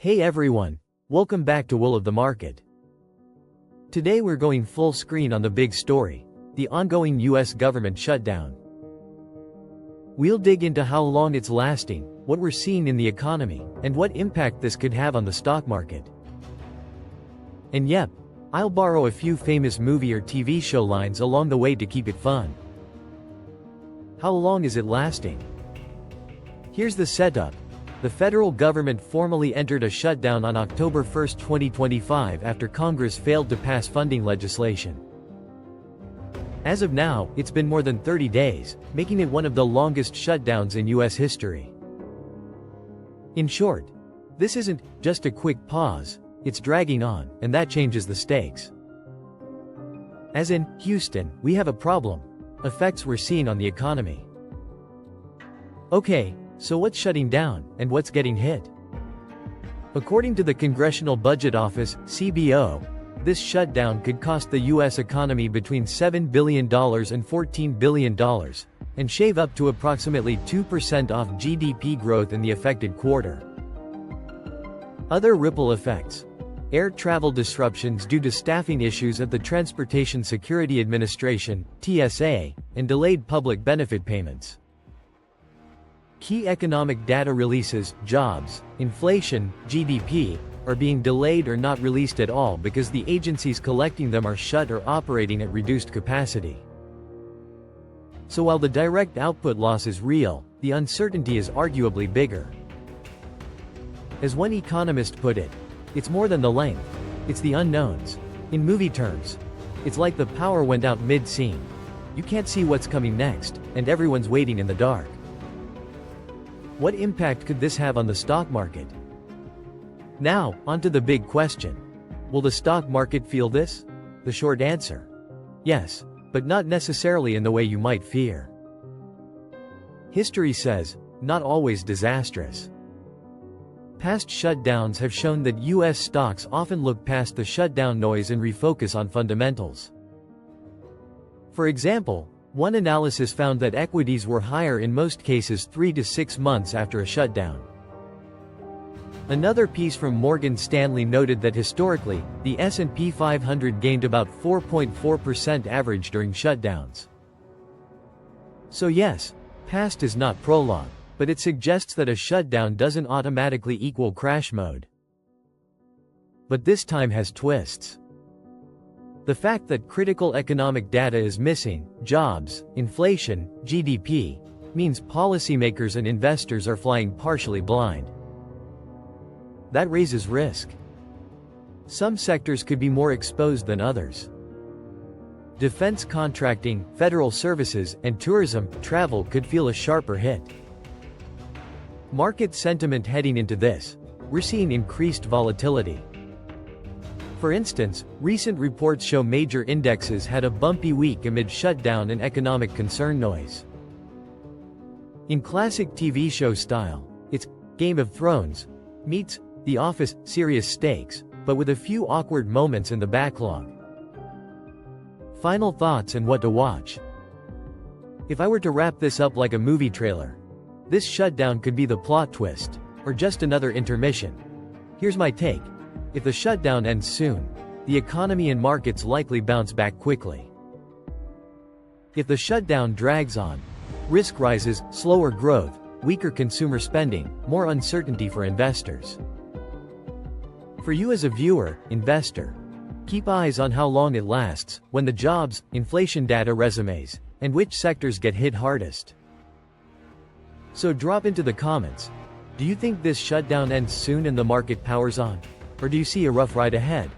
Hey everyone, welcome back to Will of the Market. Today we're going full screen on the big story, the ongoing US government shutdown. We'll dig into how long it's lasting, what we're seeing in the economy, and what impact this could have on the stock market. And yep, I'll borrow a few famous movie or TV show lines along the way to keep it fun. How long is it lasting? Here's the setup. The federal government formally entered a shutdown on October 1, 2025 after Congress failed to pass funding legislation. As of now, it's been more than 30 days, making it one of the longest shutdowns in US history. In short, this isn't just a quick pause, it's dragging on, and that changes the stakes. As in, Houston, we have a problem. Effects we're seeing on the economy. Okay, so what's shutting down, and what's getting hit? According to the Congressional Budget Office, CBO, this shutdown could cost the U.S. economy between $7 billion and $14 billion, and shave up to approximately 2% off GDP growth in the affected quarter. Other ripple effects. Air travel disruptions due to staffing issues at the Transportation Security Administration, TSA, and delayed public benefit payments. Key economic data releases, jobs, inflation, GDP, are being delayed or not released at all because the agencies collecting them are shut or operating at reduced capacity. So while the direct output loss is real, the uncertainty is arguably bigger. As one economist put it, it's more than the length, it's the unknowns. In movie terms, it's like the power went out mid-scene. You can't see what's coming next, and everyone's waiting in the dark. What impact could this have on the stock market? Now, onto the big question. Will the stock market feel this? The short answer: yes, but not necessarily in the way you might fear. History says, not always disastrous. Past shutdowns have shown that US stocks often look past the shutdown noise and refocus on fundamentals. For example, one analysis found that equities were higher in most cases 3 to 6 months after a shutdown. Another piece from Morgan Stanley noted that historically, the S&P 500 gained about 4.4% average during shutdowns. So yes, past is not prologue, but it suggests that a shutdown doesn't automatically equal crash mode. But this time has twists. The fact that critical economic data is missing, jobs, inflation, GDP, means policymakers and investors are flying partially blind. That raises risk. Some sectors could be more exposed than others. Defense contracting, federal services, and tourism, travel could feel a sharper hit. Market sentiment heading into this: we're seeing increased volatility. For instance, recent reports show major indexes had a bumpy week amid shutdown and economic concern noise. In classic TV show style, it's Game of Thrones meets The Office, serious stakes, but with a few awkward moments in the backlog. Final thoughts and what to watch. If I were to wrap this up like a movie trailer, this shutdown could be the plot twist, or just another intermission. Here's my take. If the shutdown ends soon, the economy and markets likely bounce back quickly. If the shutdown drags on, risk rises, slower growth, weaker consumer spending, more uncertainty for investors. For you as a viewer, investor, keep eyes on how long it lasts, when the jobs, inflation data resumes, and which sectors get hit hardest. So drop into the comments. Do you think this shutdown ends soon and the market powers on? Or do you see a rough ride ahead?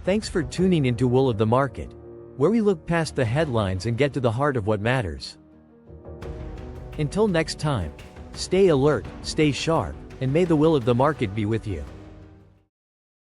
Thanks for tuning into Will of the Market, where we look past the headlines and get to the heart of what matters. Until next time, stay alert, stay sharp, and may the will of the market be with you.